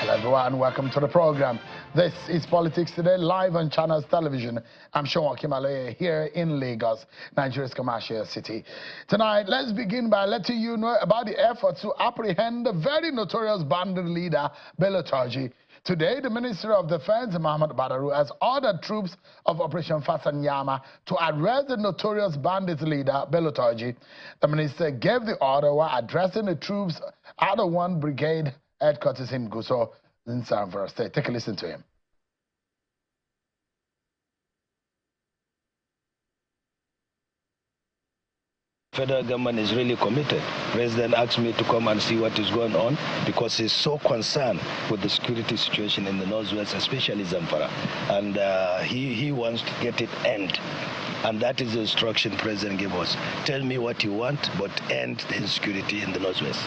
Hello everyone, and welcome to the program. This is Politics Today, live on Channels Television. I'm Sean Kimale here in Lagos, Nigeria's commercial city. Tonight, let's begin by letting you know about the efforts to apprehend the very notorious bandit leader, Bello Turji. Today, the Minister of Defense, Mohammed Badaru, has ordered troops of Operation Fasanyama to arrest the notorious bandit leader, Bello Turji. The minister gave the order while addressing the troops at the 1 Brigade headquarters in Gusau, in Zamfara State. Take a listen to him. Federal government is really committed. President asked me to come and see what is going on because he's so concerned with the security situation in the Northwest, especially Zamfara. And he wants to get it end. And that is the instruction President gave us. Tell me what you want, but end the insecurity in the Northwest.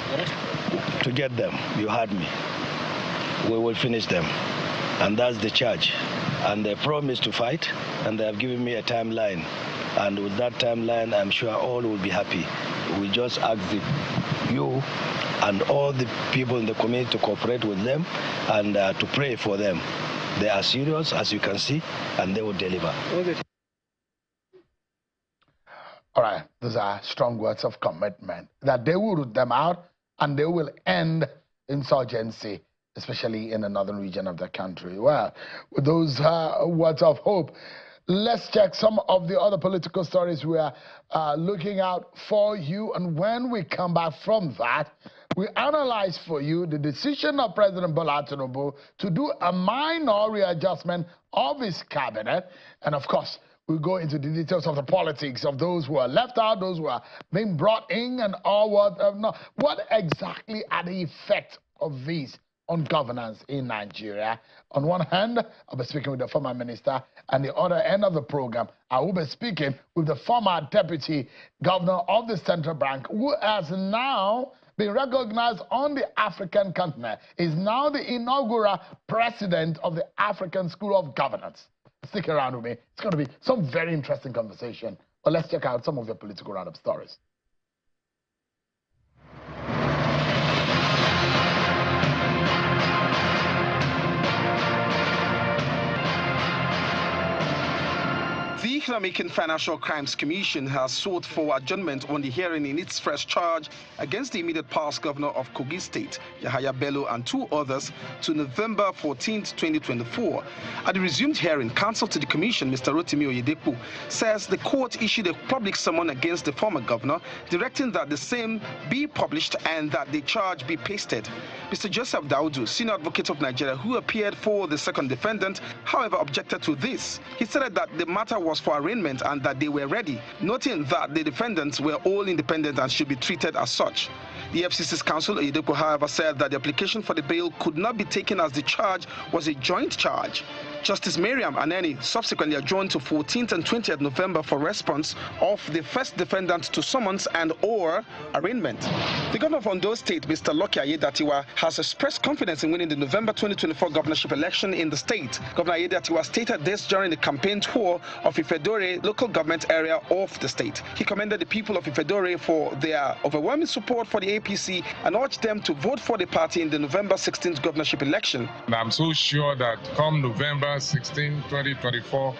To get them, you heard me. We will finish them. And that's the charge. And they promised to fight, and they have given me a timeline. And with that timeline, I'm sure all will be happy. We just ask you and all the people in the community to cooperate with them and to pray for them. They are serious, as you can see, and they will deliver. All right, those are strong words of commitment, that they will root them out and they will end insurgency, especially in the northern region of the country. Well, with those words of hope, let's check some of the other political stories we are looking out for you. And when we come back from that, we analyze for you the decision of President Bola Tinubu to do a minor readjustment of his cabinet. And of course, we go into the details of the politics of those who are left out, those who are being brought in, and all what exactly are the effects of these on governance in Nigeria. On one hand, I'll be speaking with the former minister, and the other end of the program, I will be speaking with the former deputy governor of the central bank, who has now been recognized on the African continent, is now the inaugural president of the African School of Governance. Stick around with me. It's going to be some very interesting conversation. But let's check out some of the political roundup stories. The Economic and Financial Crimes Commission has sought for adjournment on the hearing in its first charge against the immediate past governor of Kogi State, Yahaya Bello, and 2 others to November 14, 2024. At the resumed hearing, counsel to the commission, Mr. Rotimi Oyedepo, says the court issued a public summons against the former governor, directing that the same be published and that the charge be pasted. Mr. Joseph Daudu, senior advocate of Nigeria, who appeared for the second defendant, however, objected to this. He said that the matter was for arraignment and that they were ready, noting that the defendants were all independent and should be treated as such. The FCC's counsel, Oyedepo, however, said that the application for the bail could not be taken as the charge was a joint charge. Justice Mariam Aneni subsequently adjourned to 14th and 20th November for response of the first defendant to summons and/or arraignment. The governor of Ondo State, Mr. Lucky Ayedatiwa, has expressed confidence in winning the November 2024 governorship election in the state. Governor Ayedatiwa stated this during the campaign tour of Ifedore local government area of the state. He commended the people of Ifedore for their overwhelming support for the APC and urged them to vote for the party in the November 16th governorship election. And I'm so sure that come November 16, 2024,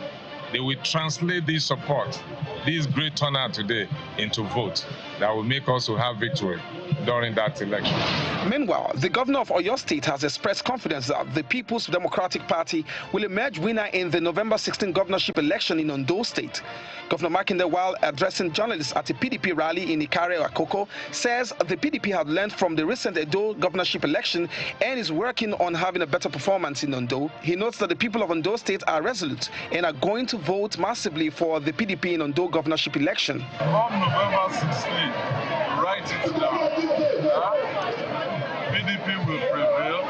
they will translate this support, this great turnout today, into vote that will make us to have victory during that election. Meanwhile, the governor of Oyo State has expressed confidence that the People's Democratic Party will emerge winner in the November 16 governorship election in Ondo State. Governor Makinde, while addressing journalists at a PDP rally in Ikare, Akoko, says the PDP had learned from the recent Edo governorship election and is working on having a better performance in Ondo. He notes that the people of Ondo State are resolute and are going to vote massively for the PDP in Ondo governorship election. On November 16, write it down. PDP will prevail,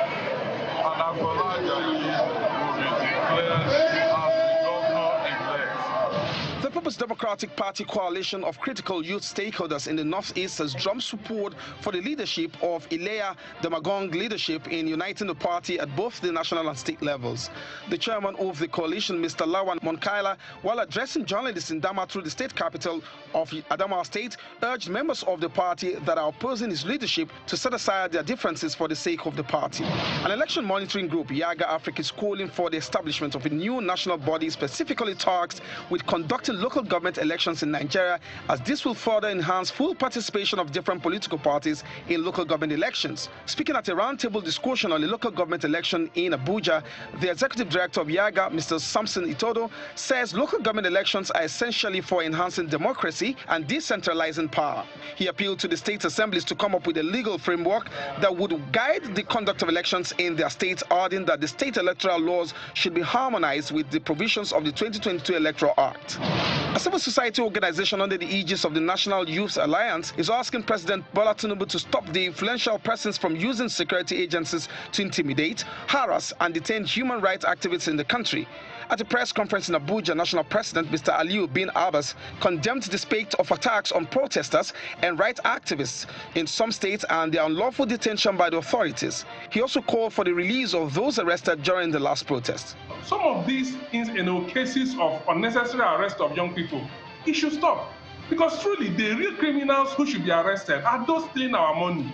and Agbolaja will be declared as the governor-elect. The People's Democratic Party coalition of critical youth stakeholders in the Northeast has drummed support for the leadership of Ilea Demagong leadership in uniting the party at both the national and state levels. The chairman of the coalition, Mr. Lawan Monkaila, while addressing journalists in Damaturu, the state capital of Adamawa State, urged members of the party that are opposing his leadership to set aside their differences for the sake of the party. An election monitoring group, Yaga Africa, is calling for the establishment of a new national body specifically tasked with conducting local government elections in Nigeria, as this will further enhance full participation of different political parties in local government elections. Speaking at a roundtable discussion on the local government election in Abuja, the executive director of Yaga, Mr. Samson Itodo, says local government elections are essentially for enhancing democracy and decentralizing power. He appealed to the state assemblies to come up with a legal framework that would guide the conduct of elections in their states, adding that the state electoral laws should be harmonized with the provisions of the 2022 Electoral Act. A civil society organization under the aegis of the National Youth Alliance is asking President Bola Tinubu to stop the influential persons from using security agencies to intimidate, harass, and detain human rights activists in the country. At a press conference in Abuja, National President Mr. Aliyu bin Abbas condemned the spate of attacks on protesters and rights activists in some states and the unlawful detention by the authorities. He also called for the release of those arrested during the last protest. Some of these cases of unnecessary arrest of young people, it should stop. Because truly, the real criminals who should be arrested are those stealing our money.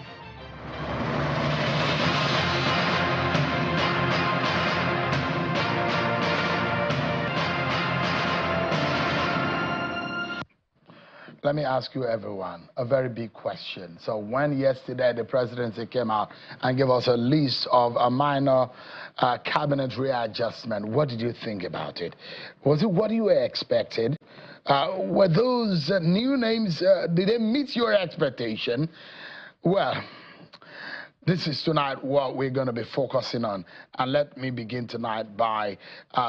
Let me ask you, everyone, a very big question. So when yesterday the presidency came out and gave us a list of a minor cabinet readjustment, what did you think about it? Was it what you expected? Were those new names, did they meet your expectation? Well, this is tonight what we're going to be focusing on. And let me begin tonight by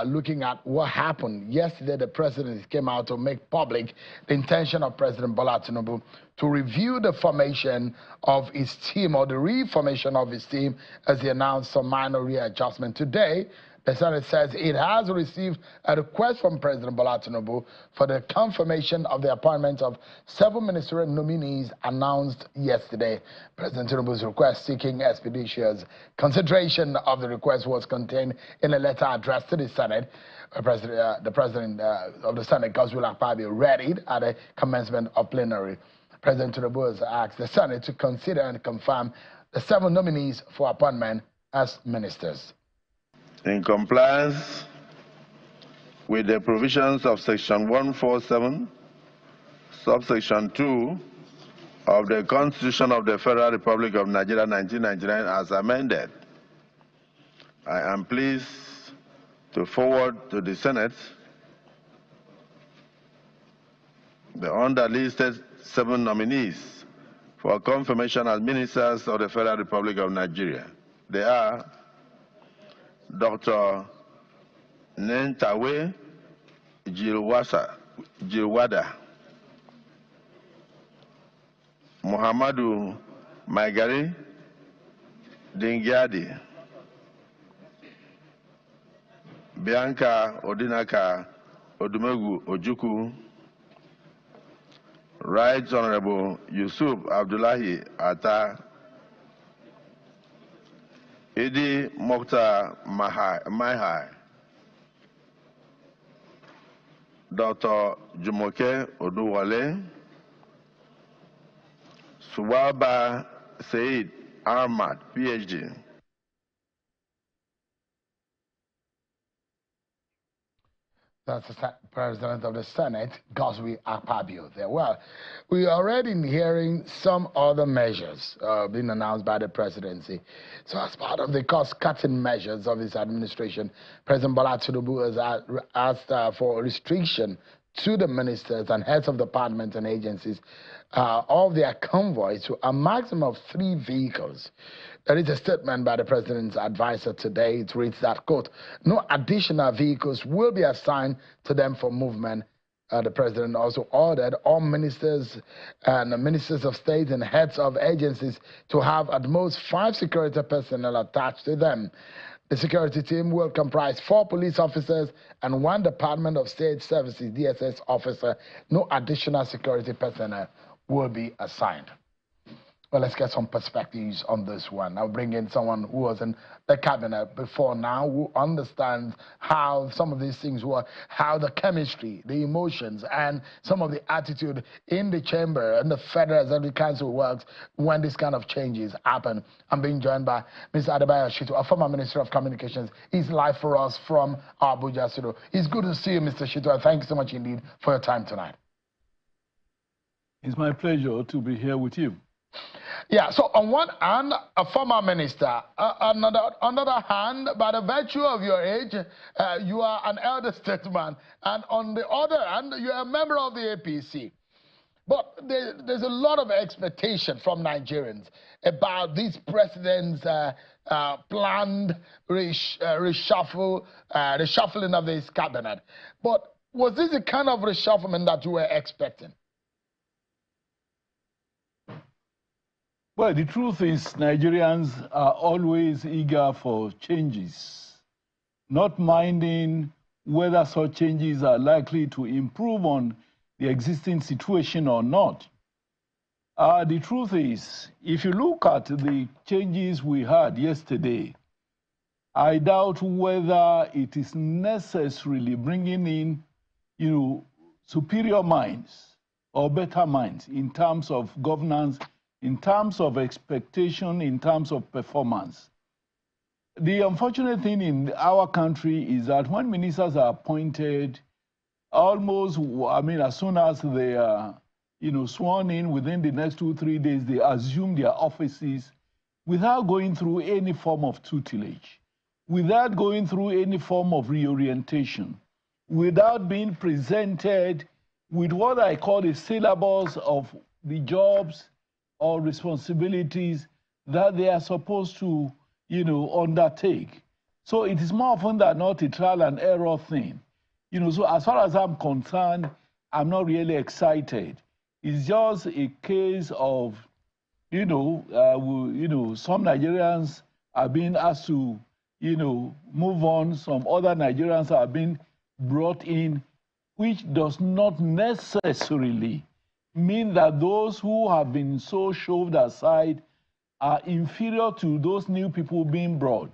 looking at what happened. Yesterday, the president came out to make public the intention of President Bola Tinubu to review the formation of his team, or the reformation of his team, as he announced some minor readjustment. Today, the Senate says it has received a request from President Bola Tinubu for the confirmation of the appointment of 7 ministerial nominees announced yesterday. President Tinubu's request seeking expeditious consideration of the request was contained in a letter addressed to the Senate. The President of the Senate, Godswill Akpabio, read it at the commencement of plenary. President Tinubu has asked the Senate to consider and confirm the 7 nominees for appointment as ministers. In compliance with the provisions of Section 147, subsection 2 of the Constitution of the Federal Republic of Nigeria 1999 as amended, I am pleased to forward to the Senate the underlisted 7 nominees for confirmation as ministers of the Federal Republic of Nigeria. They are Dr. Nentawe Jilwada, Muhammadu Maigari Dingyadi, Bianca Odinaka Odumegu Ojukwu, Right Honorable Yusuf Abdullahi Atta, Idi Mokhtar Mahai, Dr. Jumoke Oduwale, Suwaba Said Ahmad, PhD. That's the President of the Senate, Godswill Akpabio there. Well, we are already hearing some other measures being announced by the presidency. So as part of the cost-cutting measures of his administration, President Bola Tinubu has asked for restriction to the ministers and heads of departments and agencies of their convoys to a maximum of 3 vehicles. There is a statement by the president's advisor today. It reads that, quote, no additional vehicles will be assigned to them for movement. The president also ordered all ministers and ministers of state and heads of agencies to have at most 5 security personnel attached to them. The security team will comprise 4 police officers and 1 Department of State Services DSS officer. No additional security personnel will be assigned. Well, let's get some perspectives on this one. I'll bring in someone who was in the cabinet before now, who understands how some of these things work, how the chemistry, the emotions, and some of the attitude in the chamber and the Federal Executive Council works when this kind of changes happen. I'm being joined by Mr. Adebayo Shitu, a former Minister of Communications. He's live for us from Abuja studio. It's good to see you, Mr. Shitu, and thank you so much indeed for your time tonight. It's my pleasure to be here with you. Yeah, so on one hand, a former minister. On the other hand, by the virtue of your age, you are an elder statesman. And on the other hand, you're a member of the APC. But there's a lot of expectation from Nigerians about this president's planned reshuffle, reshuffling of his cabinet. But was this the kind of reshufflement that you were expecting? Well, the truth is Nigerians are always eager for changes, not minding whether such changes are likely to improve on the existing situation or not. The truth is, if you look at the changes we had yesterday, I doubt whether it is necessarily bringing in, superior minds or better minds in terms of governance, in terms of expectation, in terms of performance. The unfortunate thing in our country is that when ministers are appointed, almost, as soon as they are, sworn in within the next 2-3 days, they assume their offices without going through any form of tutelage, without going through any form of reorientation, without being presented with what I call the syllabus of the jobs or responsibilities that they are supposed to, undertake. So it is more often than not a trial and error thing. So as far as I'm concerned, I'm not really excited. It's just a case of, some Nigerians are being asked to, move on. Some other Nigerians are being brought in, which does not necessarily mean that those who have been so shoved aside are inferior to those new people being brought.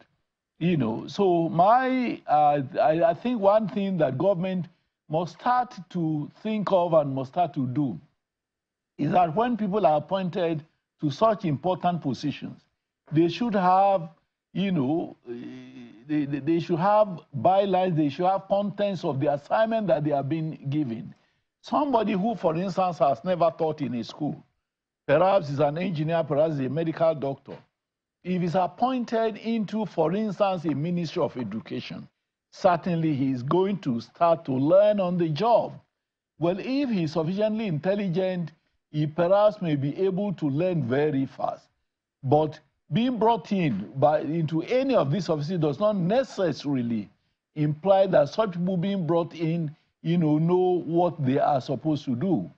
So I think one thing that government must start to think of and must start to do is that when people are appointed to such important positions, they should have, they should have bylines, they should have contents of the assignment that they are being given. Somebody who, for instance, has never taught in a school, perhaps is an engineer, perhaps is a medical doctor, if he's appointed into, for instance, a Ministry of Education, certainly he is going to start to learn on the job. Well, if he's sufficiently intelligent, he perhaps may be able to learn very fast. But being brought into any of these offices does not necessarily imply that such people being brought in, know what they are supposed to do.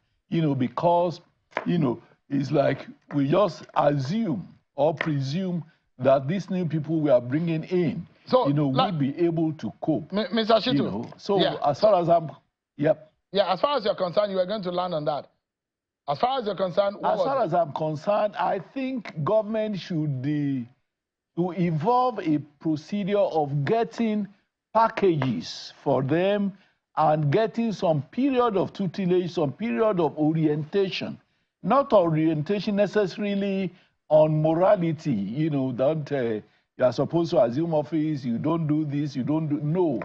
Because, it's like we just assume or presume that these new people we are bringing in, will be able to cope. Mr. Shitu. So yeah. As far as I'm, yep. Yeah, as far as you're concerned, you are going to land on that. As far as you're concerned, as I'm concerned, I think government should to evolve a procedure of getting packages for them and getting some period of tutelage, some period of orientation. Not orientation necessarily on morality, don't you are supposed to assume office, you don't do this, you don't do, no.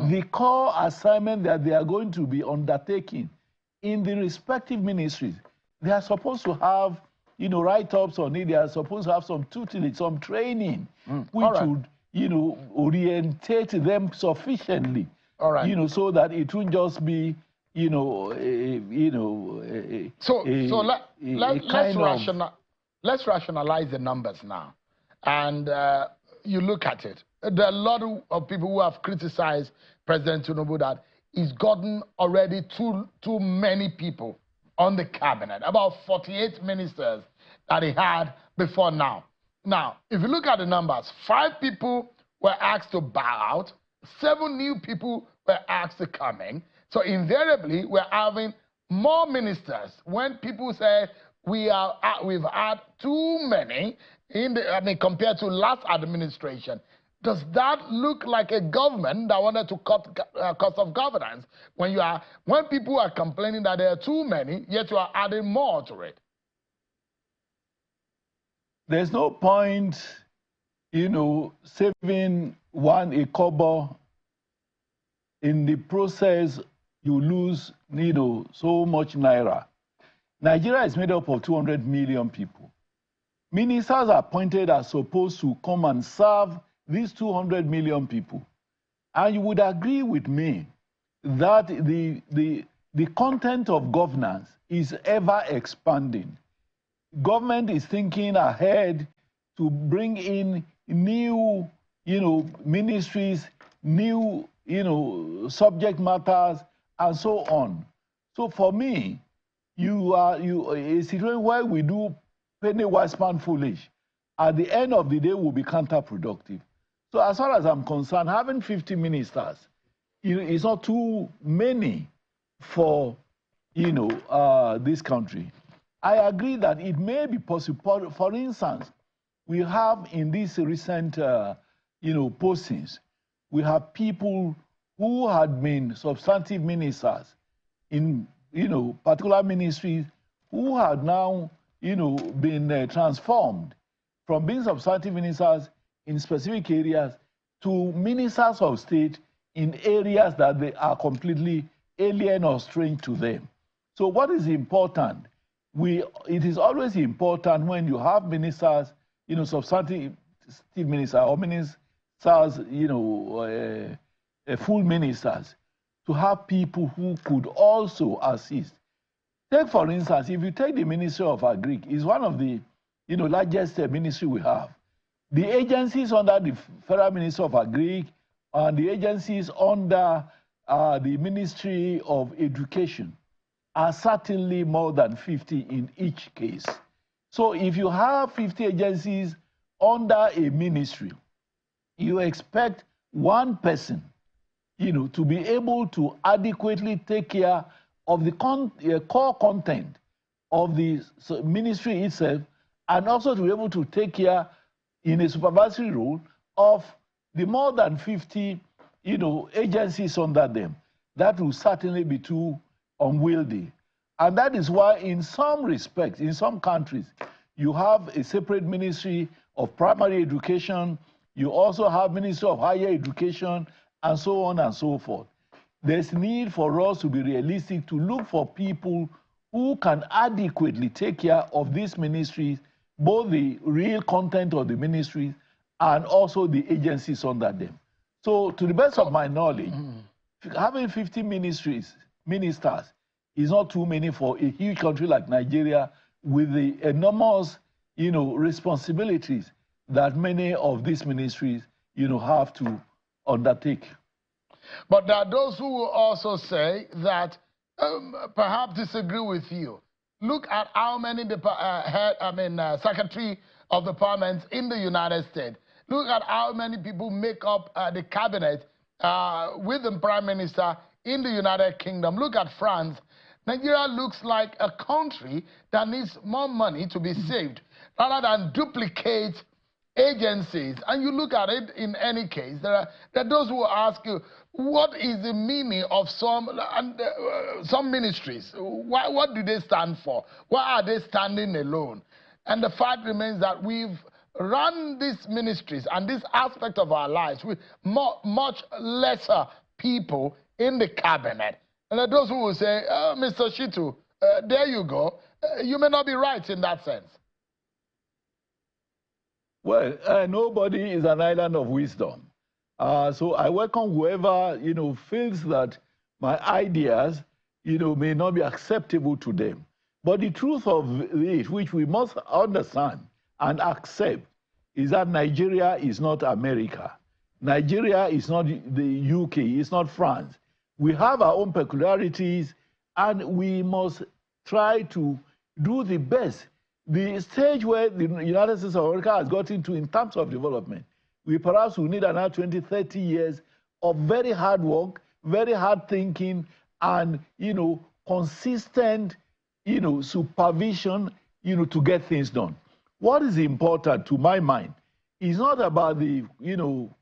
The core assignment that they are going to be undertaking in the respective ministries, they are supposed to have, write-ups on it, they are supposed to have some tutelage, some training, which would, orientate them sufficiently, so that it won't just be, let's rationalize the numbers now. And you look at it. There are a lot of people who have criticized President Tinubu that he's gotten already too many people on the cabinet, about 48 ministers that he had before now. Now, if you look at the numbers, 5 people were asked to bow out. 7 new people were asked to come in. So invariably, we're having more ministers. When people say we've had too many compared to last administration, does that look like a government that wanted to cut cost of governance? When people are complaining that there are too many, yet you are adding more to it. There's no point, saving a kobo. In the process, you lose, so much naira. Nigeria is made up of 200 million people. Ministers appointed are supposed to come and serve these 200 million people. And you would agree with me that the content of governance is ever expanding. Government is thinking ahead to bring in new, ministries, new, subject matters, and so on. So for me, a situation where we do penny wise pound foolish, at the end of the day will be counterproductive. So as far as I'm concerned, having 50 ministers, is not too many for, this country. I agree that it may be possible. For instance, we have in these recent, postings, we have people who had been substantive ministers in, particular ministries who had now, been transformed from being substantive ministers in specific areas to ministers of state in areas that they are completely alien or strange to them. So what is important? It is always important when you have ministers, substantive ministers or ministers, full ministers, to have people who could also assist. Take, for instance, if you take the Ministry of Agric, it's one of the largest ministry we have. The agencies under the Federal Ministry of Agric and the agencies under the Ministry of Education are certainly more than 50 in each case. So if you have 50 agencies under a ministry, you expect one person, to be able to adequately take care of the core content of the ministry itself, and also to be able to take care in a supervisory role of the more than 50, agencies under them. That will certainly be too unwieldy. And that is why in some respects, in some countries, you have a separate ministry of primary education, you also have Ministry of Higher Education, and so on and so forth. There's need for us to be realistic, to look for people who can adequately take care of these ministries, both the real content of the ministries and also the agencies under them. So to the best of my knowledge, having 50 ministers is not too many for a huge country like Nigeria with the enormous, responsibilities that many of these ministries, have to undertake. But there are those who will also say that perhaps disagree with you. Look at how many secretary of the parliament in the United States. Look at how many people make up the cabinet with the prime minister in the United Kingdom. Look at France. Nigeria looks like a country that needs more money to be saved rather than duplicate agencies. And you look at it in any case, there are those who ask you, what is the meaning of some ministries? What do they stand for? Why are they standing alone? And the fact remains that we've run these ministries and this aspect of our lives with much lesser people in the cabinet. And there are those who will say, Mr. Shitu, there you go. You may not be right in that sense. Well, nobody is an island of wisdom. So I welcome whoever, feels that my ideas, may not be acceptable to them. But the truth of it, which we must understand and accept, is that Nigeria is not America. Nigeria is not the UK, it's not France. We have our own peculiarities, and we must try to do the best. The stage where the United States of America has gotten to in terms of development, we perhaps will need another 20, 30 years of very hard work, very hard thinking, and, consistent, supervision, to get things done. What is important to my mind is not about the,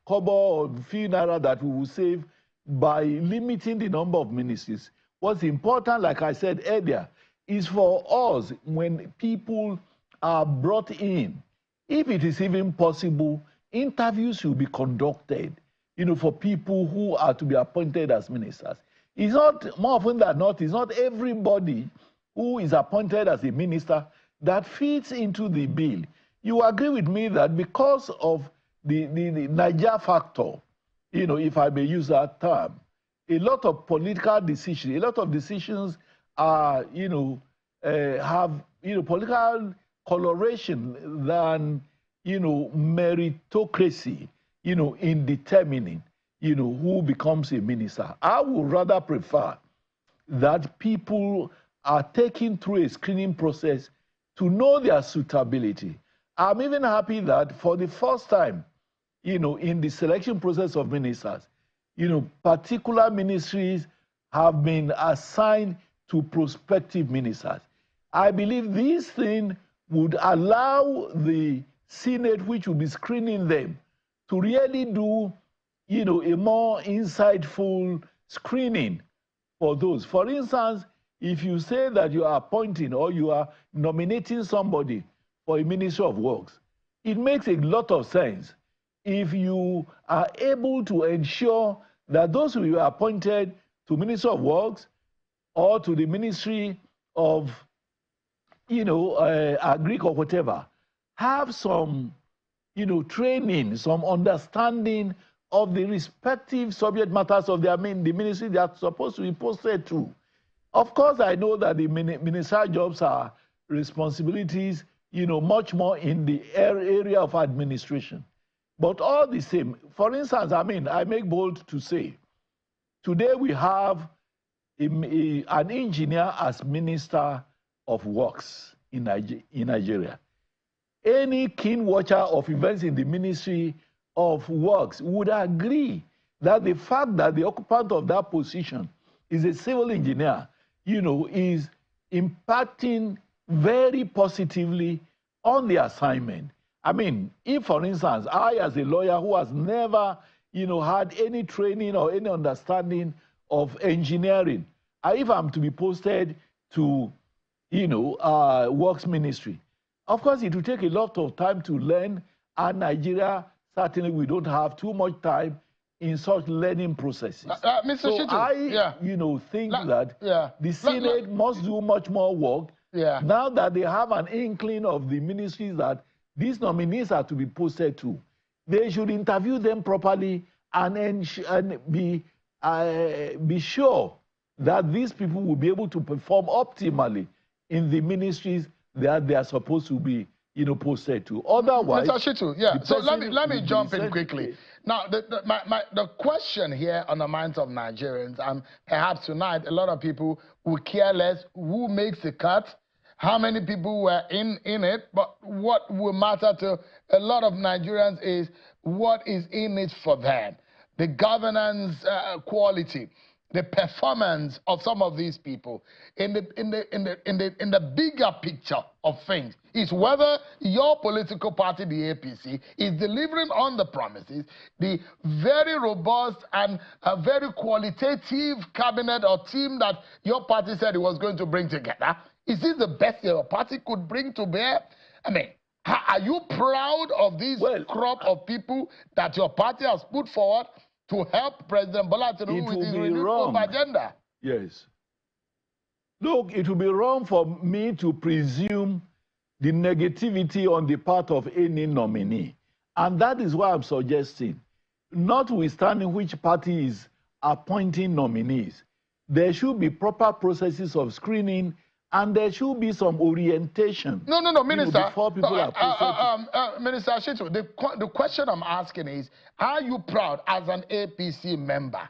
kobo or few naira that we will save by limiting the number of ministries. What's important, like I said earlier, is for us, when people are brought in, if it is even possible, interviews will be conducted, for people who are to be appointed as ministers. It's not, more often than not, it's not everybody who is appointed as a minister that fits into the bill. You agree with me that because of the Niger factor, if I may use that term, a lot of political decisions, a lot of decisions are, have, political coloration than, meritocracy, in determining, who becomes a minister. I would rather prefer that people are taken through a screening process to know their suitability. I'm even happy that for the first time, in the selection process of ministers, particular ministries have been assigned to prospective ministers. I believe this thing would allow the Senate, which will be screening them, to really do, a more insightful screening for those. For instance, if you say that you are appointing or you are nominating somebody for a Ministry of Works, it makes a lot of sense if you are able to ensure that those who are appointed to Ministry of Works or to the Ministry of, Agric or whatever, have some, training, some understanding of the respective subject matters of the ministry they are supposed to be posted to. Of course, I know that the ministerial jobs are responsibilities, much more in the area of administration. But all the same, for instance, I make bold to say, today we have an engineer as Minister of Works in Nigeria. Any keen watcher of events in the Ministry of Works would agree that the fact that the occupant of that position is a civil engineer, is impacting very positively on the assignment. If, for instance, I, as a lawyer who has never, had any training or any understanding of engineering, if I'm to be posted to, Works Ministry, of course, it will take a lot of time to learn, and Nigeria, certainly we don't have too much time in such learning processes. Mr. So Shitu, I, think that the Senate must do much more work now that they have an inkling of the ministries that these nominees are to be posted to. They should interview them properly and be sure that these people will be able to perform optimally in the ministries that they are supposed to be, posted to. Otherwise, Mr. Shitu, so let me jump in quickly. Now, the question here on the minds of Nigerians, and perhaps tonight, a lot of people will care less who makes the cut, how many people were in it, but what will matter to a lot of Nigerians is what is in it for them. The governance quality, the performance of some of these people in the bigger picture of things is whether your political party, the APC, is delivering on the promises, the very robust and very qualitative cabinet or team that your party said it was going to bring together. Is this the best your party could bring to bear? Are you proud of this crop of people that your party has put forward to help President Bola Tinubu with his renewed agenda? Yes. Look, it will be wrong for me to presume the negativity on the part of any nominee. And that is why I'm suggesting, notwithstanding which party is appointing nominees, there should be proper processes of screening, and there should be some orientation. No, Minister. Before people are Minister Shitu, the question I'm asking is, are you proud as an APC member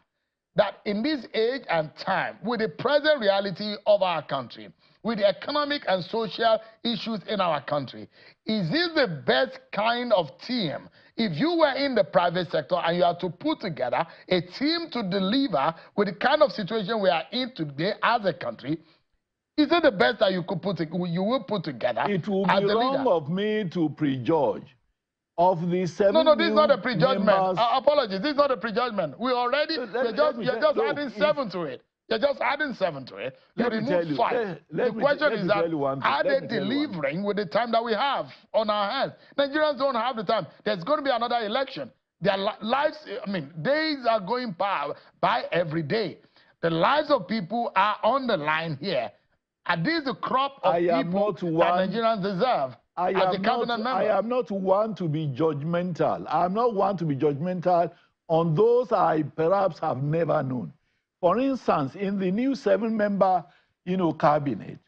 that in this age and time, with the present reality of our country, with the economic and social issues in our country, is this the best kind of team? If you were in the private sector and you had to put together a team to deliver with the kind of situation we are in today as a country, is it the best that you will put together? It will be wrong of me to prejudge. Of the 7 No, this is not a prejudgment. Apologies, this is not a prejudgment. We already, you're just adding 7 to it. You're just adding 7 to it. You remove 5. The question is that, are they delivering with the time that we have on our hands? Nigerians don't have the time. There's going to be another election. Their lives, days are going by every day. The lives of people are on the line here. And this is the crop of people that Nigerians deserve. I am not one to be judgmental. I'm not one to be judgmental on those I perhaps have never known. For instance, in the new 7-member, cabinet,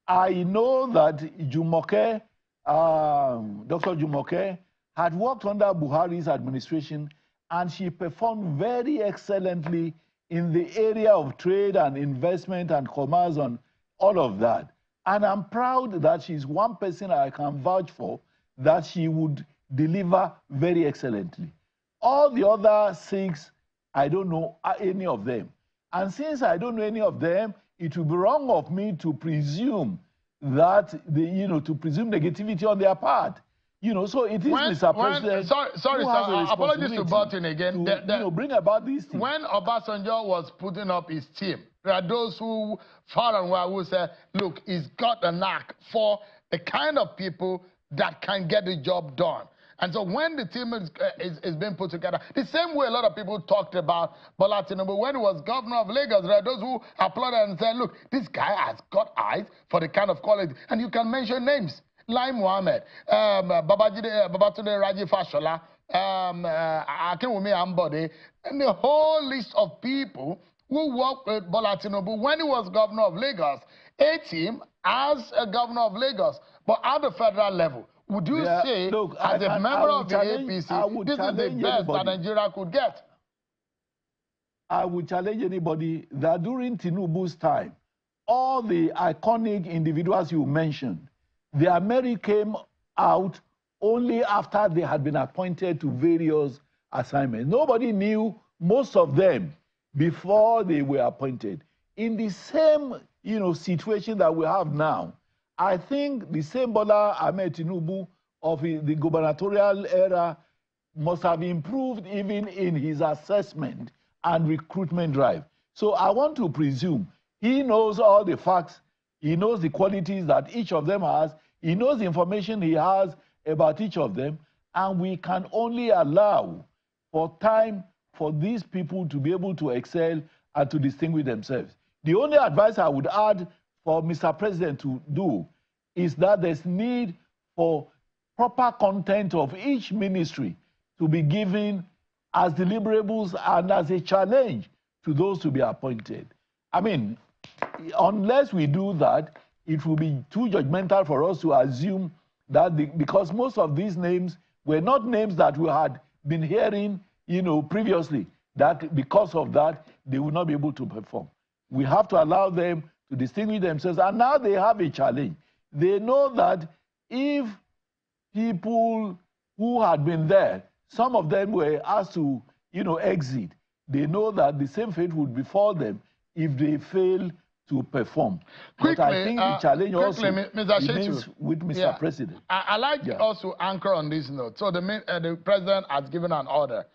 I know that Jumoke, Dr. Jumoke, had worked under Buhari's administration, and she performed very excellently in the area of trade and investment and commerce and all of that. And I'm proud that she's one person I can vouch for, that she would deliver very excellently. All the other 6, I don't know any of them. And since I don't know any of them, it would be wrong of me to presume that, to presume negativity on their part. So it is Mr. President. Sorry, sir. Apologies to butt in again. Bring about these things. When Obasanjo was putting up his team, there are those who far and wide will say, look, he's got a knack for the kind of people that can get the job done. And so when the team is being put together, the same way a lot of people talked about Bola Tinubu when he was governor of Lagos, there are those who applauded and said, look, this guy has got eyes for the kind of quality. And you can mention names. Lai Mohammed, Babatunde Raji Fashola, Akinwumi Ambode, and the whole list of people who worked with Bola Tinubu when he was governor of Lagos. A team as a governor of Lagos, but at the federal level. Would you say, look, as a member of the APC, this is the best that Nigeria could get? I would challenge anybody that during Tinubu's time, all the iconic individuals you mentioned, their merit came out only after they had been appointed to various assignments. Nobody knew most of them before they were appointed. In the same, situation that we have now, I think the same Bola Ahmed Tinubu of the gubernatorial era must have improved even in his assessment and recruitment drive. So I want to presume he knows all the facts. He knows the qualities that each of them has. He knows the information he has about each of them. And we can only allow for time for these people to be able to excel and to distinguish themselves. The only advice I would add for Mr. President to do is that there's need for proper content of each ministry to be given as deliverables and as a challenge to those to be appointed. Unless we do that, it will be too judgmental for us to assume that because most of these names were not names that we had been hearing, previously, that because of that, they will not be able to perform. We have to allow them to distinguish themselves, and now they have a challenge. They know that if people who had been there, some of them were asked to, exit, they know that the same fate would befall them if they fail to perform. Quickly, but I think the challenge also remains with Mr. President. I like also anchor on this note. So the president has given an order.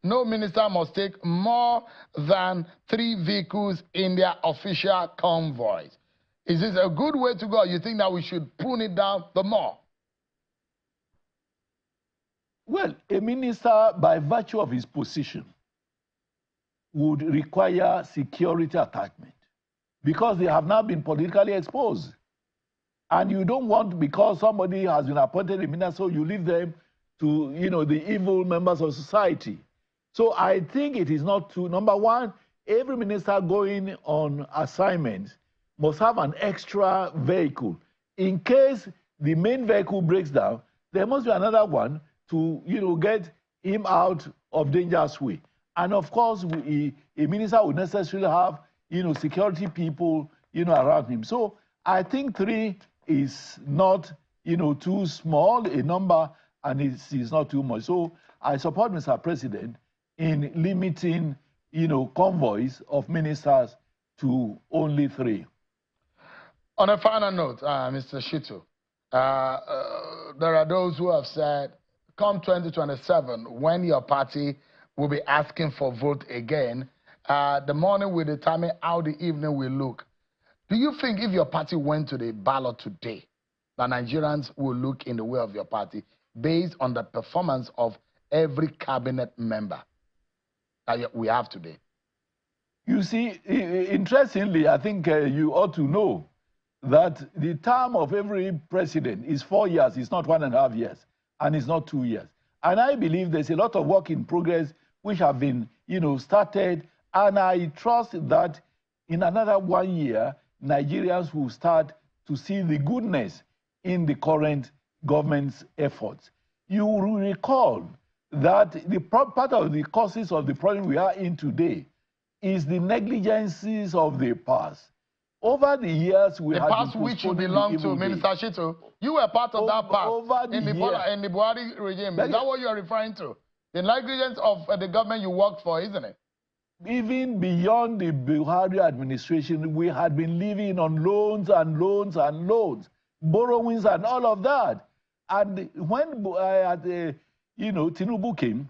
No minister must take more than 3 vehicles in their official convoys. Is this a good way to go? You think that we should prune it down the more? Well, a minister, by virtue of his position, would require security attachment because they have now been politically exposed. And you don't want, because somebody has been appointed a minister, so you leave them to, the evil members of society. So I think it is not true. Number one, every minister going on assignments must have an extra vehicle. In case the main vehicle breaks down, there must be another one to, get him out of dangerous way. And of course, a minister would necessarily have, security people, around him. So I think 3 is not, too small a number, and it's not too much. So I support Mr. President in limiting, convoys of ministers to only 3. On a final note, Mr. Shitu, there are those who have said, come 2027, when your party will be asking for vote again, the morning will determine how the evening will look. Do you think if your party went to the ballot today, that Nigerians will look in the way of your party based on the performance of every cabinet member that we have today? You see, interestingly, I think you ought to know that the term of every president is 4 years. It's not 1.5 years, and it's not 2 years. And I believe there's a lot of work in progress which have been, started, and I trust that in another 1 year, Nigerians will start to see the goodness in the current government's efforts. You will recall that the part of the causes of the problem we are in today is the negligences of the past. Over the years, we had the past which you belong to, Minister Shitu, you were part of that past in the Buhari regime. Is that what you are referring to? The negligence of the government you worked for, isn't it? Even beyond the Buhari administration, we had been living on loans and loans and loans, borrowings and all of that. And when Tinubu came,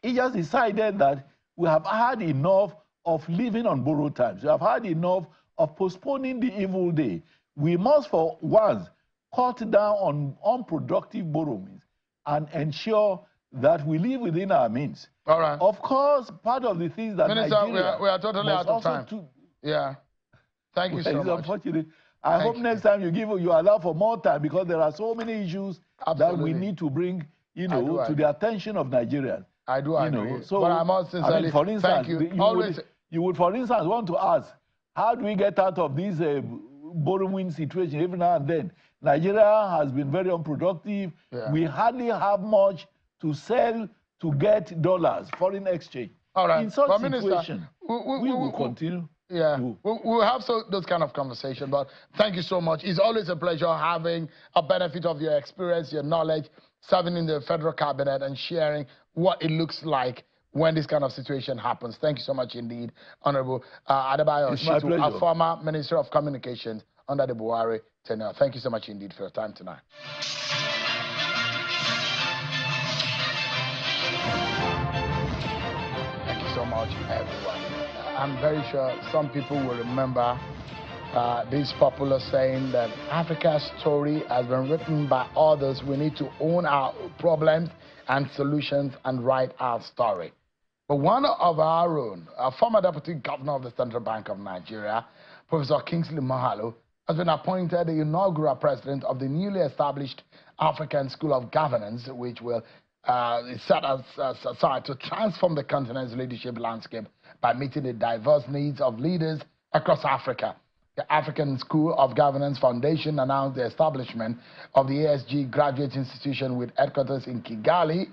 he just decided that we have had enough of living on borrowed times. We have had enough of postponing the evil day. We must, for once, cut down on unproductive borrowings and ensure that we live within our means. All right. Of course, part of the things that Minister, Nigeria we are totally out of time. Yeah. Thank you so much. Unfortunate. I hope next time you allow for more time, because there are so many issues that we need to bring, to the attention of Nigerians. I do agree. So, but I must sincerely for instance, thank you. You would, for instance, want to ask, how do we get out of this borrowing situation every now and then? Nigeria has been very unproductive. Yeah. We hardly have much to sell to get dollars, foreign exchange. All right. In such but situation, Minister, we will continue. Yeah, we'll have those kind of conversation, but thank you so much. It's always a pleasure having a benefit of your experience, your knowledge, serving in the federal cabinet and sharing what it looks like when this kind of situation happens. Thank you so much indeed, Honorable Adebayo Shitu, a former Minister of Communications under the Buhari tenure. Thank you so much indeed for your time tonight. Thank you so much, everyone. I'm very sure some people will remember this popular saying that Africa's story has been written by others. We need to own our problems and solutions and write our story. But one of our own, a former deputy governor of the Central Bank of Nigeria, Professor Kingsley Moghalu, has been appointed the inaugural president of the newly established African School of Governance, which will set aside to transform the continent's leadership landscape by meeting the diverse needs of leaders across Africa. The African School of Governance Foundation announced the establishment of the ASG Graduate Institution with headquarters in Kigali,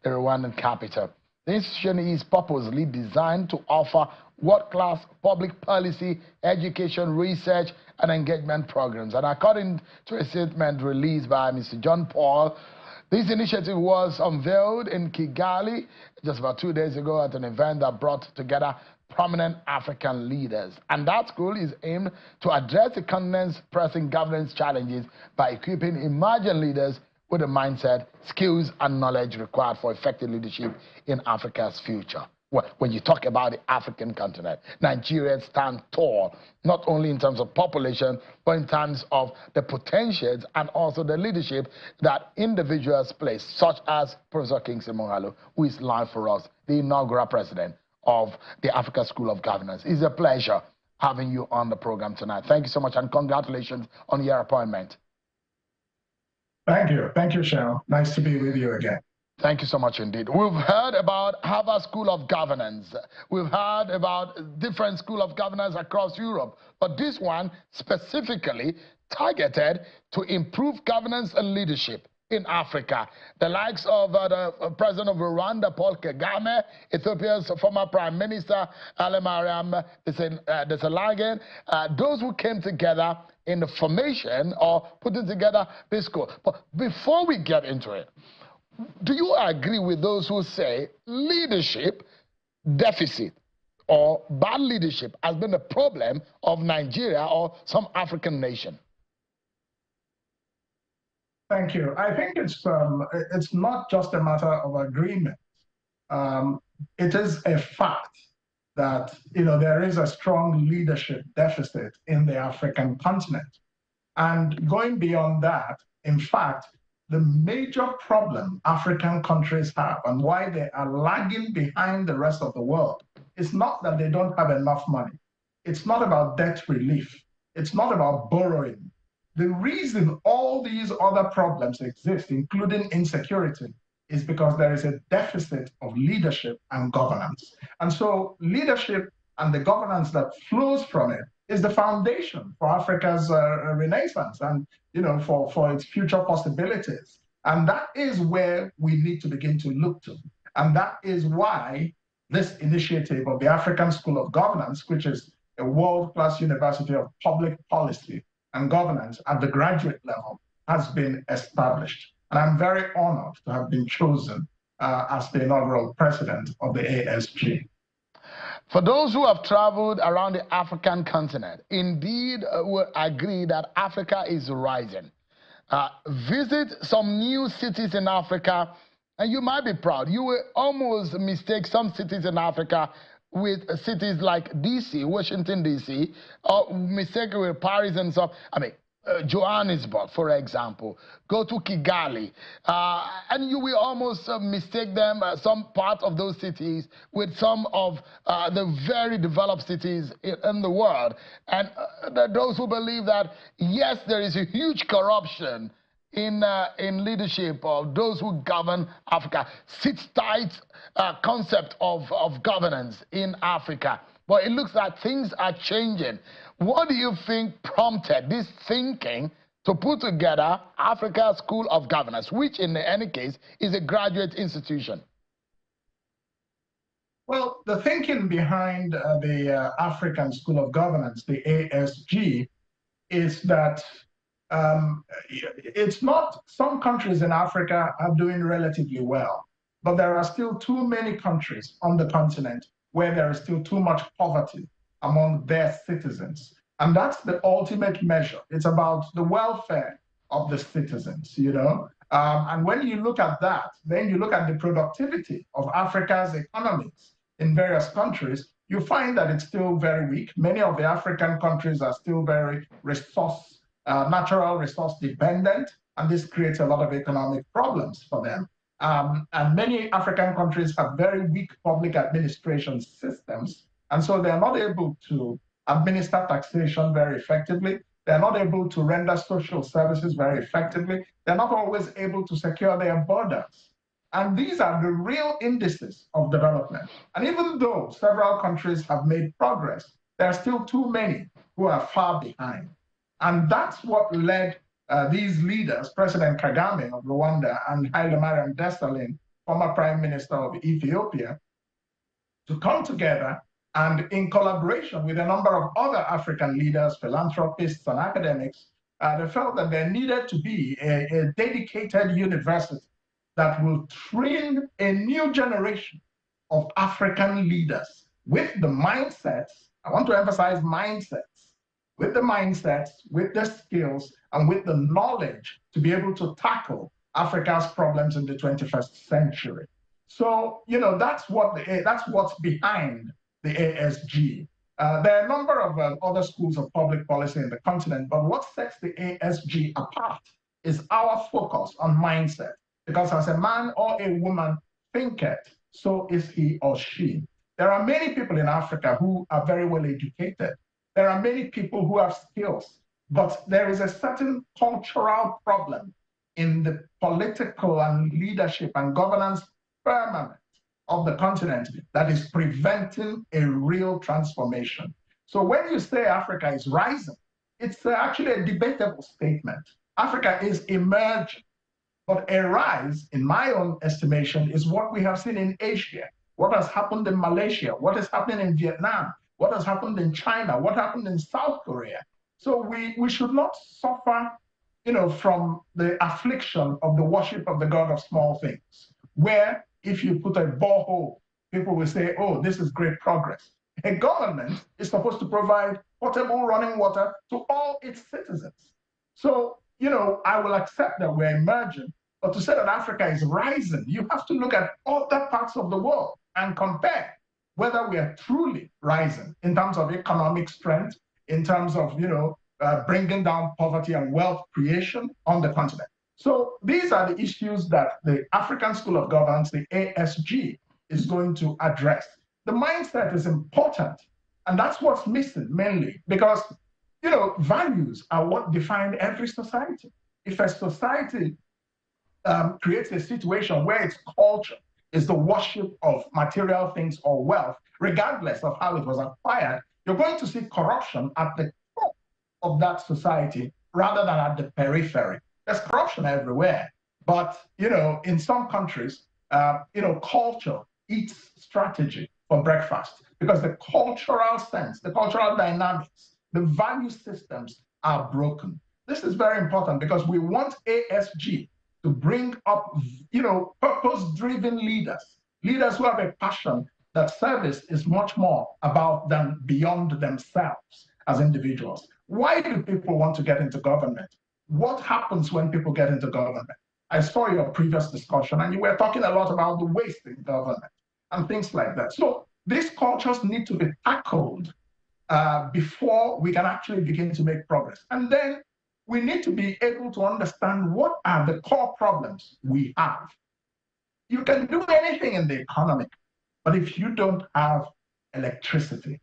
the Rwandan capital. The institution is purposely designed to offer world-class public policy, education, research, and engagement programs. And according to a statement released by Mr. John Paul, this initiative was unveiled in Kigali just about 2 days ago at an event that brought together prominent African leaders. And that school is aimed to address the continent's pressing governance challenges by equipping emerging leaders with the mindset, skills, and knowledge required for effective leadership in Africa's future. Well, when you talk about the African continent, Nigeria stands tall, not only in terms of population, but in terms of the potentials and also the leadership that individuals play, such as Professor Kingsley Moghalu, who is live for us, the inaugural president of the Africa School of Governance. It's a pleasure having you on the program tonight. Thank you so much, and congratulations on your appointment. Thank you. Thank you, Cheryl. Nice to be with you again. Thank you so much indeed. We've heard about Harvard School of Governance. We've heard about different schools of governance across Europe. But this one specifically targeted to improve governance and leadership in Africa. The likes of the president of Rwanda, Paul Kagame, Ethiopia's former prime minister, Ale Mariam Desalegn, those who came together in the formation or putting together this school. But before we get into it, do you agree with those who say leadership deficit or bad leadership has been the problem of Nigeria or some African nation? Thank you. I think it's not just a matter of agreement. It is a fact that there is a strong leadership deficit in the African continent. And going beyond that, in fact, the major problem African countries have and why they are lagging behind the rest of the world is not that they don't have enough money. It's not about debt relief. It's not about borrowing. The reason all these other problems exist, including insecurity, is because there is a deficit of leadership and governance. And so leadership and the governance that flows from it is the foundation for Africa's renaissance and for its future possibilities. And that is where we need to begin to look to. And that is why this initiative of the African School of Governance, which is a world-class university of public policy and governance at the graduate level, has been established. And I'm very honored to have been chosen as the inaugural president of the ASG. For those who have traveled around the African continent, indeed will agree that Africa is rising. Visit some new cities in Africa, and you might be proud. You will almost mistake some cities in Africa with cities like DC, Washington, DC, or mistake with Paris and stuff. I mean, Johannesburg, for example. Go to Kigali, and you will almost mistake them, some part of those cities, with some of the very developed cities in the world. And those who believe that, yes, there is a huge corruption in leadership of those who govern Africa. Sit tight concept of governance in Africa. But it looks like things are changing. What do you think prompted this thinking to put together Africa School of Governance, which in any case is a graduate institution? Well, the thinking behind the African School of Governance, the ASG, is that it's not, some countries in Africa are doing relatively well, but there are still too many countries on the continent where there is still too much poverty among their citizens. And that's the ultimate measure. It's about the welfare of the citizens, And when you look at that, then you look at the productivity of Africa's economies in various countries, you find that it's still very weak. Many of the African countries are still very natural resource dependent, and this creates a lot of economic problems for them. And many African countries have very weak public administration systems, and so they're not able to administer taxation very effectively. They're not able to render social services very effectively. They're not always able to secure their borders. And these are the real indices of development. And even though several countries have made progress, there are still too many who are far behind. And that's what led these leaders, President Kagame of Rwanda and Haile Mariam Desalegn, former Prime Minister of Ethiopia, to come together and in collaboration with a number of other African leaders, philanthropists, and academics, they felt that there needed to be a dedicated university that will train a new generation of African leaders with the mindsets, I want to emphasize mindsets, with the mindsets, with the skills, and with the knowledge to be able to tackle Africa's problems in the 21st century. So, that's what's behind the ASG. There are a number of other schools of public policy in the continent, but what sets the ASG apart is our focus on mindset. Because as a man or a woman thinketh, so is he or she. There are many people in Africa who are very well educated. There are many people who have skills, but there is a certain cultural problem in the political and leadership and governance firmament of the continent that is preventing a real transformation. So when you say Africa is rising, it's actually a debatable statement. Africa is emerging. But a rise, in my own estimation, is what we have seen in Asia, what has happened in Malaysia, what is happening in Vietnam, what has happened in China, what happened in South Korea. So we should not suffer, from the affliction of the worship of the God of small things, where if you put a borehole, people will say, oh, this is great progress. A government is supposed to provide potable running water to all its citizens. So, I will accept that we're emerging, but to say that Africa is rising, you have to look at other parts of the world and compare whether we are truly rising in terms of economic strength, in terms of, bringing down poverty and wealth creation on the continent. So these are the issues that the African School of Governance, the ASG, is going to address. The mindset is important, and that's what's missing mainly, because values are what define every society. If a society creates a situation where its culture is the worship of material things or wealth, regardless of how it was acquired, you're going to see corruption at the top of that society rather than at the periphery. There's corruption everywhere, but in some countries, culture eats strategy for breakfast, because the cultural sense, the cultural dynamics, the value systems are broken. This is very important because we want ASG to bring up, purpose-driven leaders who have a passion that service is much more about than beyond themselves as individuals. Why do people want to get into government? What happens when people get into government? I saw your previous discussion, and you were talking a lot about the waste in government and things like that. So these cultures need to be tackled before we can actually begin to make progress. And then we need to be able to understand what are the core problems we have. You can do anything in the economy, but if you don't have electricity,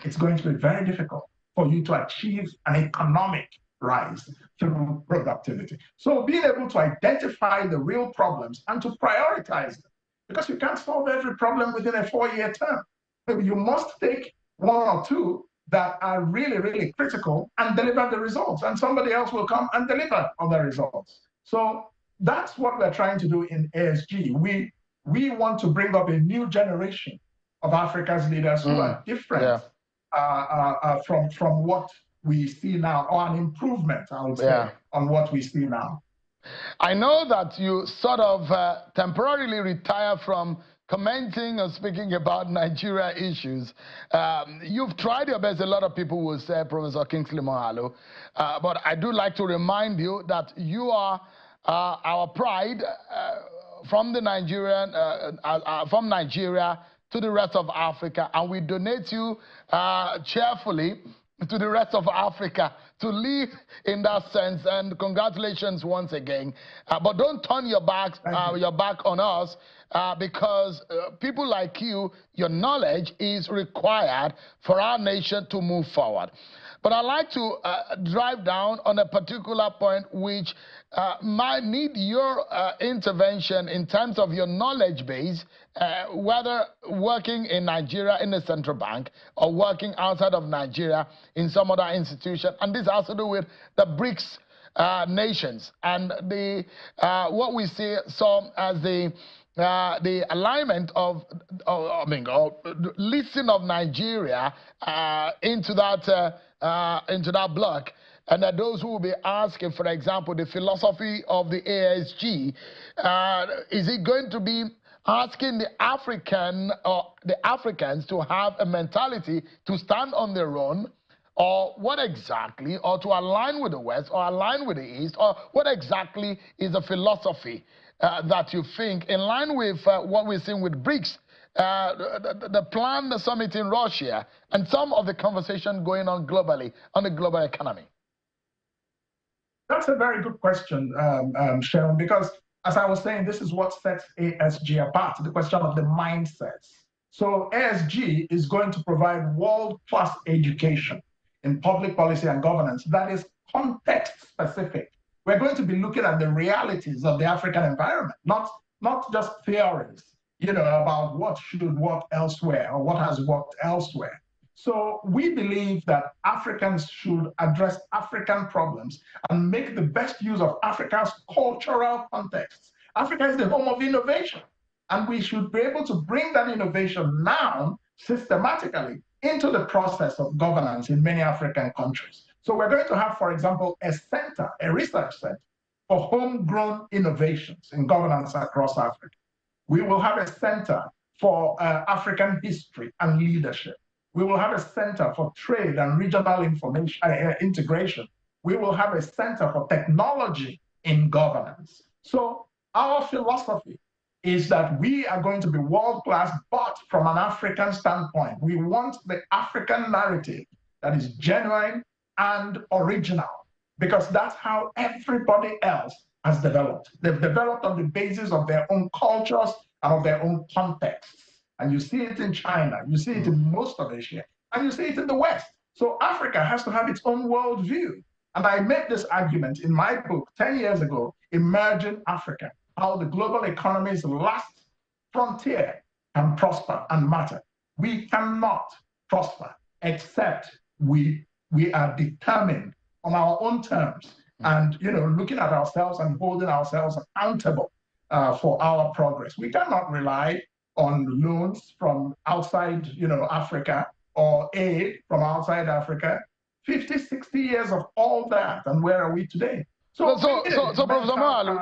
it's going to be very difficult for you to achieve an economic rise through productivity. So being able to identify the real problems and to prioritize them, because you can't solve every problem within a 4-year term. Maybe you must take one or two that are really, really critical and deliver the results, and somebody else will come and deliver other results. So that's what we're trying to do in ASG. We want to bring up a new generation of Africa's leaders who are different from what we see now, or an improvement, I would say, on what we see now. I know that you sort of temporarily retire from commenting or speaking about Nigeria issues. You've tried your best. A lot of people will say, Professor Kingsley Mohalo, but I do like to remind you that you are our pride from the from Nigeria to the rest of Africa, and we donate you cheerfully to the rest of Africa to live in that sense. And congratulations once again. But don't turn your back on us, because people like you, your knowledge is required for our nation to move forward. But I'd like to drive down on a particular point which might need your intervention in terms of your knowledge base, whether working in Nigeria in the central bank or working outside of Nigeria in some other institution. And this has to do with the BRICS nations and the what we see as the alignment of listing of Nigeria into that bloc. And that those who will be asking, for example, the philosophy of the ASG, is it going to be asking the Africans to have a mentality to stand on their own, or what exactly, or to align with the West, or align with the East, or what exactly is the philosophy that you think, in line with what we're seeing with BRICS, the plan, the summit in Russia, and some of the conversation going on globally on the global economy? That's a very good question, Sharon, because as I was saying, this is what sets ASG apart, the question of the mindsets. So ASG is going to provide world-class education in public policy and governance that is context-specific. We're going to be looking at the realities of the African environment, not just theories, about what should work elsewhere or what has worked elsewhere. So we believe that Africans should address African problems and make the best use of Africa's cultural context. Africa is the home of innovation, and we should be able to bring that innovation now systematically into the process of governance in many African countries. So we're going to have, for example, a center, a research center for homegrown innovations in governance across Africa. We will have a center for African history and leadership. We will have a center for trade and regional information integration. We will have a center for technology in governance. So our philosophy is that we are going to be world-class, but from an African standpoint. We want the African narrative that is genuine and original, because that's how everybody else has developed. They've developed on the basis of their own cultures and of their own contexts. And you see it in China, you see it in most of Asia, and you see it in the West. So Africa has to have its own worldview. And I made this argument in my book 10 years ago, Emerging Africa, how the global economy's last frontier can prosper and matter. We cannot prosper except we are determined on our own terms and looking at ourselves and holding ourselves accountable for our progress. We cannot rely on loans from outside Africa or aid from outside Africa. 50, 60 years of all that, and where are we today? So Professor Malu,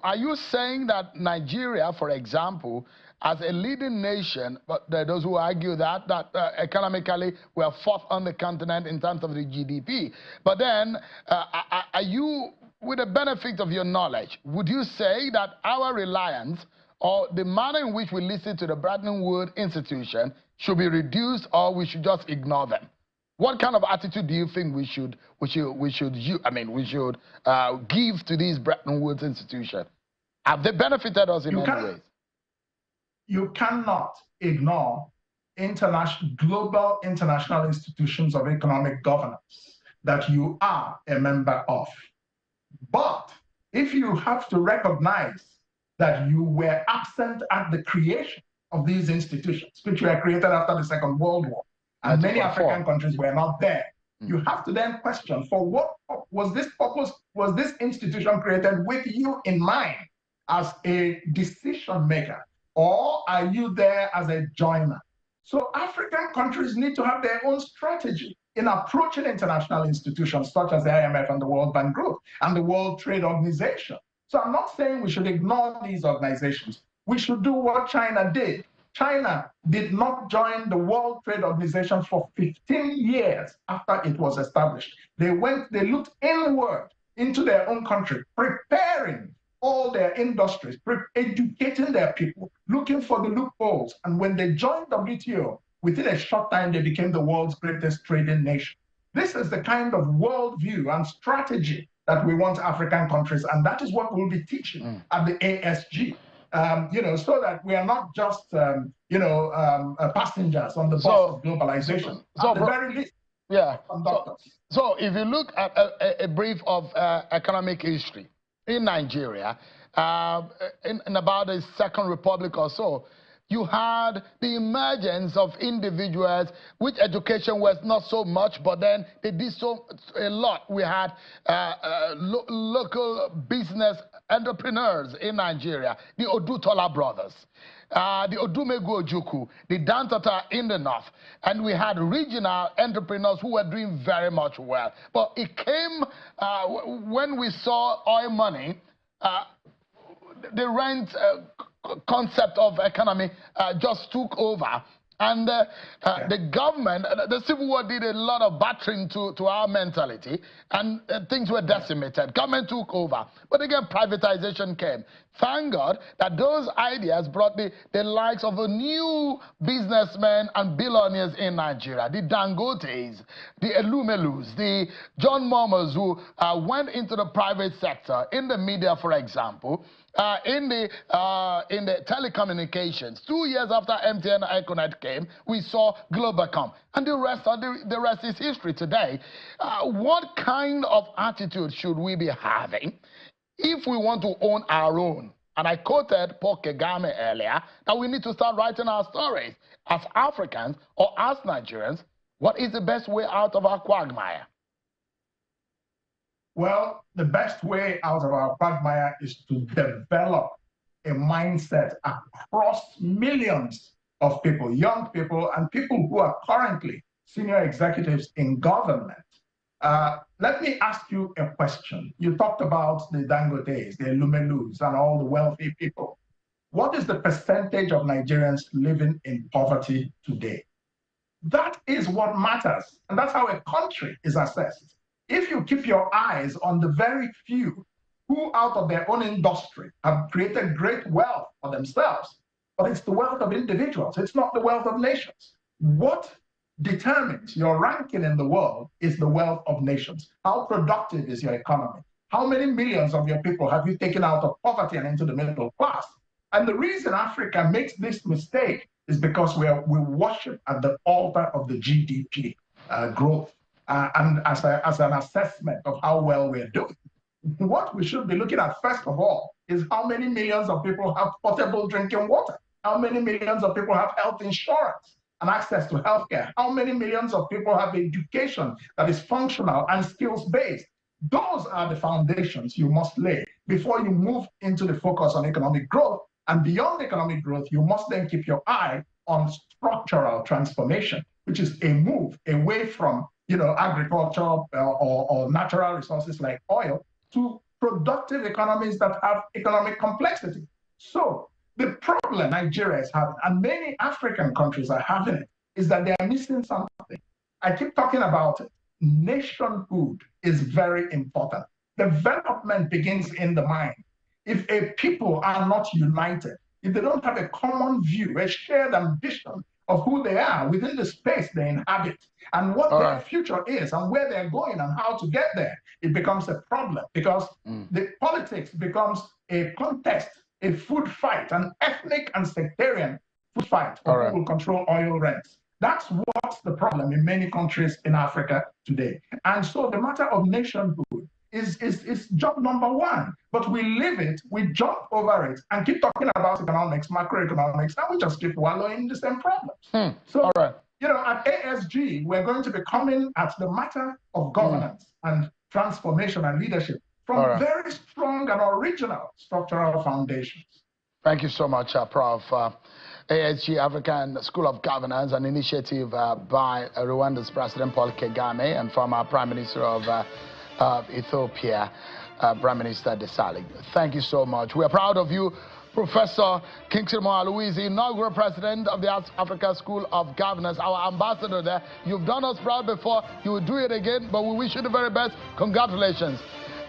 are you saying that Nigeria, for example, as a leading nation, but there are those who argue that economically we are fourth on the continent in terms of the GDP, but then are you, with the benefit of your knowledge, would you say that our reliance or the manner in which we listen to the Bretton Woods institution should be reduced, or we should just ignore them? What kind of attitude do you think we should give to these Bretton Woods institutions? Have they benefited us in any ways? You cannot ignore global international institutions of economic governance that you are a member of. But if you have to recognize that you were absent at the creation of these institutions, which were created after the Second World War, and many African countries were not there, you have to then question, for what was this purpose, was this institution created with you in mind as a decision maker, or are you there as a joiner? So African countries need to have their own strategy in approaching international institutions such as the IMF and the World Bank Group and the World Trade Organization. So I'm not saying we should ignore these organizations. We should do what China did. China did not join the World Trade Organization for 15 years after it was established. They looked inward into their own country, preparing all their industries, educating their people, looking for the loopholes. And when they joined WTO, within a short time, they became the world's greatest trading nation. This is the kind of worldview and strategy that we want African countries, and that is what we'll be teaching at the ASG. So that we are not just, passengers on the bus of globalization. At the very least, conductors. So if you look at a brief of economic history in Nigeria, in about the Second Republic or so, you had the emergence of individuals which education was not so much, but then they did a lot. We had local business entrepreneurs in Nigeria, the Odutola brothers, the Odumegu Ojukwu, the Dantata in the north, and we had regional entrepreneurs who were doing very much well. But it came when we saw oil money, the rent concept of economy just took over. And the government, the Civil War did a lot of battering to our mentality, and things were decimated. Government took over. But again, privatization came. Thank God that those ideas brought the likes of a new businessmen and billionaires in Nigeria, the Dangotes, the Elumelus, the John Momos, who went into the private sector, in the media, for example, in the telecommunications. 2 years after MTN and Econet came, we saw Globacom, and the rest is history today. What kind of attitude should we be having if we want to own our own And I quoted Paul Kagame earlier that we need to start writing our stories as Africans or as Nigerians. What is the best way out of our quagmire? Well, the best way out of our quagmire is to develop a mindset across millions of people, young people, and people who are currently senior executives in government. Let me ask you a question. You talked about the Dangotes, the Lumelus, and all the wealthy people. What is the percentage of Nigerians living in poverty today? That is what matters, and that's how a country is assessed. If you keep your eyes on the very few who out of their own industry have created great wealth for themselves, but it's the wealth of individuals, it's not the wealth of nations. What determines your ranking in the world is the wealth of nations. How productive is your economy? How many millions of your people have you taken out of poverty and into the middle class? And the reason Africa makes this mistake is because we worship at the altar of the GDP growth and as an assessment of how well we're doing. What we should be looking at first of all is how many millions of people have potable drinking water, how many millions of people have health insurance and access to healthcare, how many millions of people have education that is functional and skills-based. Those are the foundations you must lay before you move into the focus on economic growth. And beyond economic growth, you must then keep your eye on structural transformation, which is a move away from agriculture or natural resources like oil to productive economies that have economic complexity. So the problem Nigeria is having, and many African countries are having it, is that they are missing something. I keep talking about it. Nationhood is very important. Development begins in the mind. If a people are not united, if they don't have a common view, a shared ambition of who they are within the space they inhabit and what their future is and where they're going and how to get there, it becomes a problem because the politics becomes a contest, a food fight, an ethnic and sectarian food fight for who will control oil rents. That's what's the problem in many countries in Africa today. And so the matter of nationhood is job number one, but we leave it, we jump over it, and keep talking about economics, macroeconomics, and we just keep wallowing in the same problems. So, at ASG, we're going to be coming at the matter of governance and transformation and leadership from very strong and original structural foundations. Thank you so much, Prof. ASG, African School of Governance, an initiative by Rwanda's President Paul Kagame and former Prime Minister of Ethiopia, Prime Minister Desali. Thank you so much. We are proud of you, Professor Kingsley Moaluizi, inaugural president of the Africa School of Governance, our ambassador there. You've done us proud before. You will do it again, but we wish you the very best. Congratulations.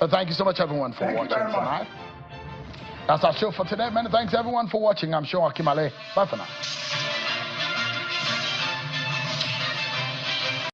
Thank you so much, everyone, for watching tonight. That's our show for today. Many thanks, everyone, for watching. I'm sure Akimale. Bye for now.